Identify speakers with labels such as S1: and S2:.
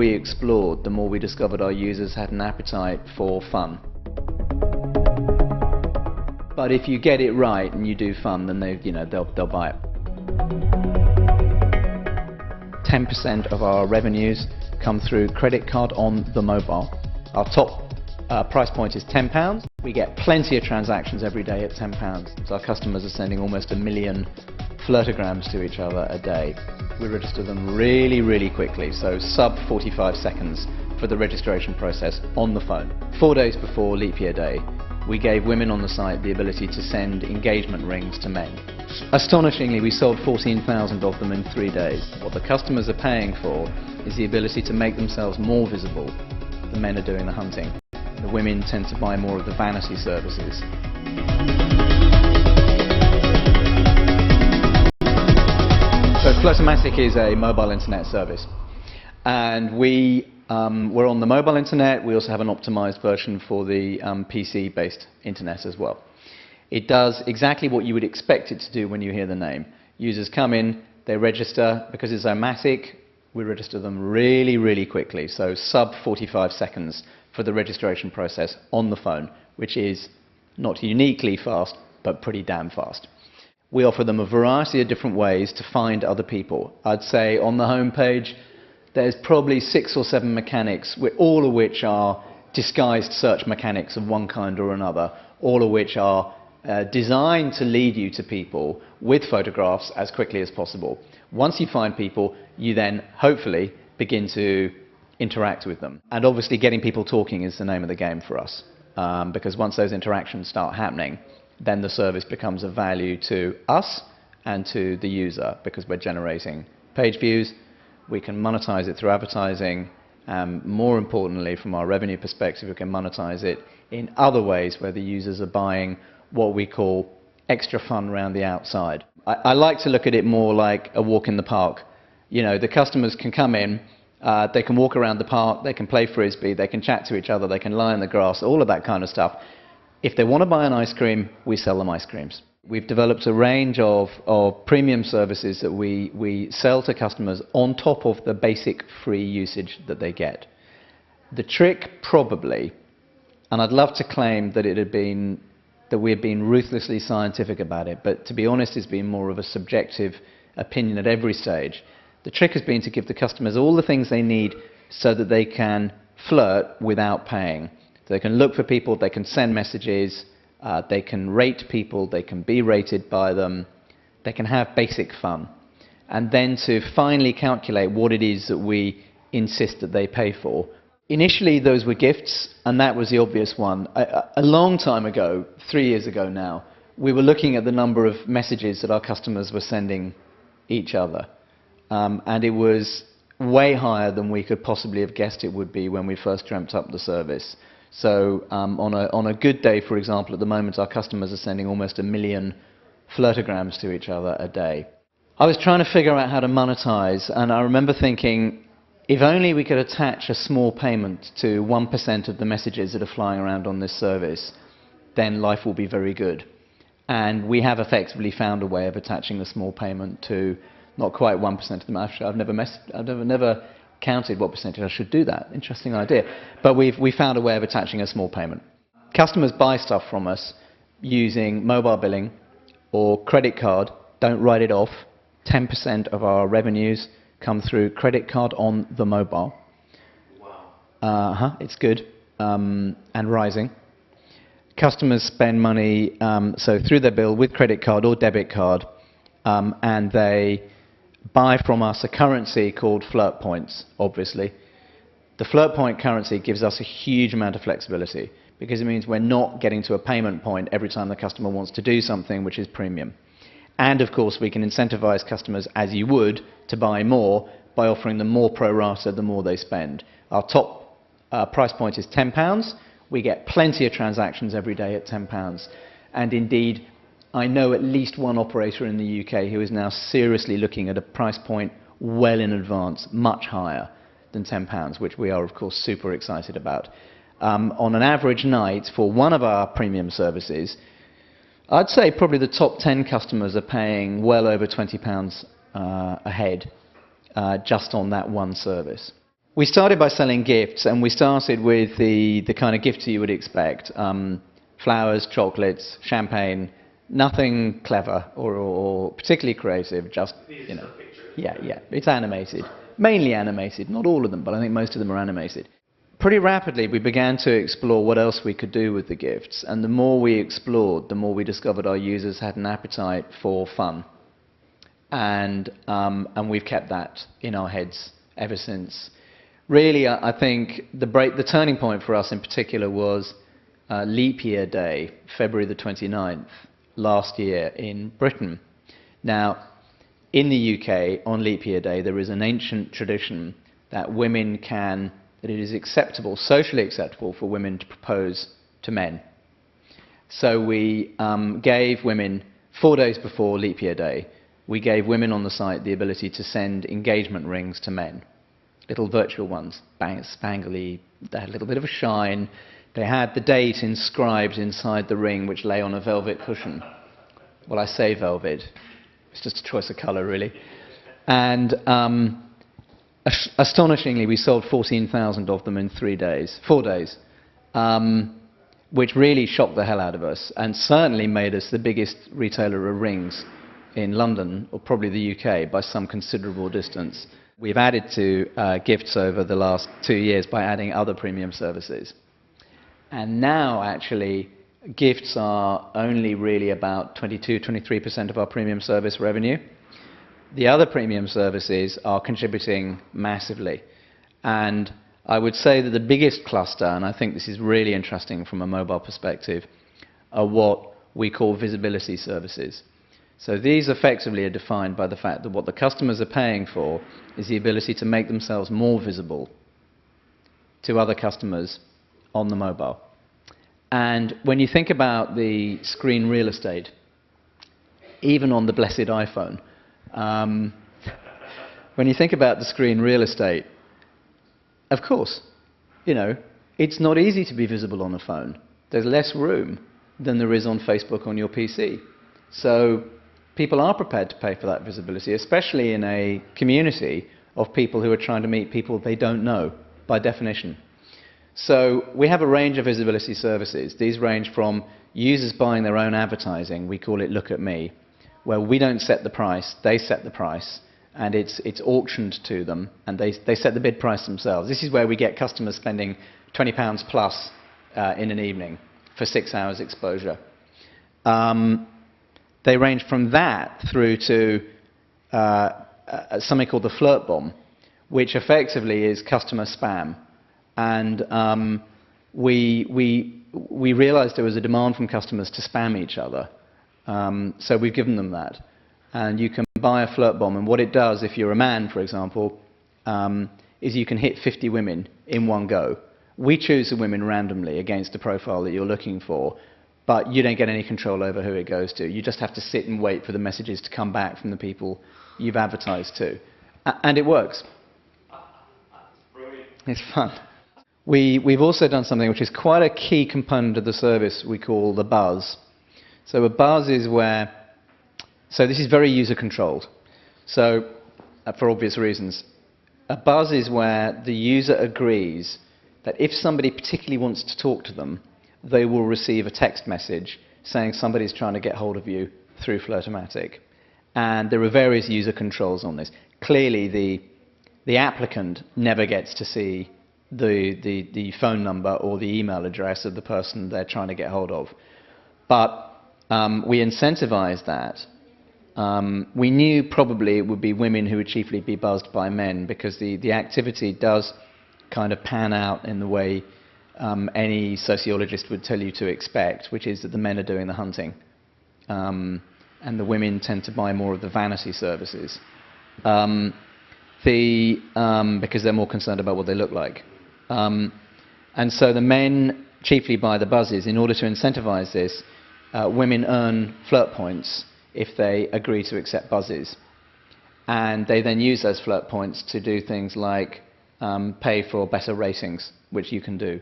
S1: we explored, the more we discovered our users had an appetite for fun. But if you get it right and you do fun, then they'll buy it. 10% of our revenues come through credit card on the mobile. Our top price point is £10. We get plenty of transactions every day at £10. So our customers are sending almost 1 million flirtograms to each other a day. We register them really, really quickly, so sub 45 seconds for the registration process on the phone. 4 days before Leap Year Day, we gave women on the site the ability to send engagement rings to men. Astonishingly, we sold 14,000 of them in 3 days. What the customers are paying for is the ability to make themselves more visible. The men are doing the hunting. The women tend to buy more of the vanity services. So Flirtomatic is a mobile internet service, and we're on the mobile internet. We also have an optimized version for the PC-based internet as well. It does exactly what you would expect it to do when you hear the name. Users come in, they register. Because it's Omatic, we register them really, really quickly, so sub 45 seconds for the registration process on the phone, which is not uniquely fast, but pretty damn fast. We offer them a variety of different ways to find other people. I'd say on the home page, there's probably 6 or 7 mechanics, all of which are disguised search mechanics of one kind or another, all of which are designed to lead you to people with photographs as quickly as possible. Once you find people, you then hopefully begin to interact with them. And obviously getting people talking is the name of the game for us, because once those interactions start happening, then the service becomes of value to us and to the user, because we're generating page views. We can monetize it through advertising. More importantly, from our revenue perspective, we can monetize it in other ways where the users are buying what we call extra fun around the outside. I like to look at it more like a walk in the park. You know, the customers can come in, they can walk around the park, they can play frisbee, they can chat to each other, they can lie in the grass, all of that kind of stuff. If they want to buy an ice cream, we sell them ice creams. We've developed a range of premium services that we sell to customers on top of the basic free usage that they get. The trick probably, and I'd love to claim that we've been ruthlessly scientific about it, but to be honest, it's been more of a subjective opinion at every stage. The trick has been to give the customers all the things they need so that they can flirt without paying. They can look for people, they can send messages, they can rate people, they can be rated by them, they can have basic fun. And then to finally calculate what it is that we insist that they pay for. Initially those were gifts, and that was the obvious one. A long time ago, 3 years ago now, we were looking at the number of messages that our customers were sending each other. And it was way higher than we could possibly have guessed it would be when we first dreamt up the service. So on a good day, for example, at the moment our customers are sending almost 1 million flirtograms to each other a day. I was trying to figure out how to monetize, and I remember thinking, if only we could attach a small payment to 1% of the messages that are flying around on this service, then life will be very good. And we have effectively found a way of attaching a small payment to not quite 1% of them. I've never counted what percentage. I should do that. Interesting idea. But we found a way of attaching a small payment. Customers buy stuff from us using mobile billing or credit card. Don't write it off. 10% of our revenues come through credit card on the mobile. Wow. It's good, and rising. Customers spend money so through their bill with credit card or debit card, and they buy from us a currency called Flirt Points, obviously. The Flirt Point currency gives us a huge amount of flexibility, because it means we're not getting to a payment point every time the customer wants to do something which is premium. And of course we can incentivize customers, as you would, to buy more by offering them more pro rata the more they spend. Our top price point is £10. We get plenty of transactions every day at £10. And indeed, I know at least one operator in the UK who is now seriously looking at a price point well in advance, much higher than £10, which we are of course super excited about. On an average night for one of our premium services, I'd say probably the top 10 customers are paying well over £20 a head just on that one service. We started by selling gifts, and we started with the kind of gifts you would expect. Flowers, chocolates, champagne, nothing clever or particularly creative, just, you know. Yeah, it's animated. Mainly animated, not all of them, but I think most of them are animated. Pretty rapidly, we began to explore what else we could do with the gifts, and the more we explored, the more we discovered our users had an appetite for fun. And we've kept that in our heads ever since. Really, I think the turning point for us in particular was Leap Year Day, February the 29th, last year in Britain. Now, in the UK, on Leap Year Day, there is an ancient tradition that it is acceptable, socially acceptable for women to propose to men. So we gave women, 4 days before Leap Year Day, we gave women on the site the ability to send engagement rings to men. Little virtual ones, spangly, they had a little bit of a shine. They had the date inscribed inside the ring, which lay on a velvet cushion. Well, I say velvet. It's just a choice of colour, really. And astonishingly, we sold 14,000 of them in 4 days, which really shocked the hell out of us, and certainly made us the biggest retailer of rings in London, or probably the UK, by some considerable distance. We've added to gifts over the last 2 years by adding other premium services. And now, actually, gifts are only really about 22-23% of our premium service revenue. The other premium services are contributing massively. And I would say that the biggest cluster, and I think this is really interesting from a mobile perspective, are what we call visibility services. So these effectively are defined by the fact that what the customers are paying for is the ability to make themselves more visible to other customers on the mobile. And when you think about the screen real estate, even on the blessed iPhone, when you think about the screen real estate, of course, you know, it's not easy to be visible on a phone. There's less room than there is on Facebook on your PC. So people are prepared to pay for that visibility, especially in a community of people who are trying to meet people they don't know, by definition. So we have a range of visibility services. These range from users buying their own advertising, we call it Look at Me, where we don't set the price, they set the price, and it's auctioned to them, and they set the bid price themselves. This is where we get customers spending £20 plus in an evening for 6 hours exposure. They range from that through to something called the Flirt Bomb, which effectively is customer spam. And we realized there was a demand from customers to spam each other. So we've given them that. And you can buy a Flirt Bomb, and what it does, if you're a man, for example, is you can hit 50 women in one go. We choose the women randomly against the profile that you're looking for, but you don't get any control over who it goes to. You just have to sit and wait for the messages to come back from the people you've advertised to. And it works. It's fun. We've also done something which is quite a key component of the service we call the buzz. So a buzz is where, so this is very user controlled. So for obvious reasons, a buzz is where the user agrees that if somebody particularly wants to talk to them, they will receive a text message saying somebody's trying to get hold of you through Flirtomatic. And there are various user controls on this. Clearly, the applicant never gets to see the phone number or the email address of the person they're trying to get hold of. But we incentivize that. We knew probably it would be women who would chiefly be buzzed by men, because the activity does kind of pan out in the way any sociologist would tell you to expect, which is that the men are doing the hunting. And the women tend to buy more of the vanity services. Because they're more concerned about what they look like. And so the men chiefly buy the buzzes. In order to incentivize this, women earn flirt points if they agree to accept buzzes. And they then use those flirt points to do things like pay for better ratings, which you can do.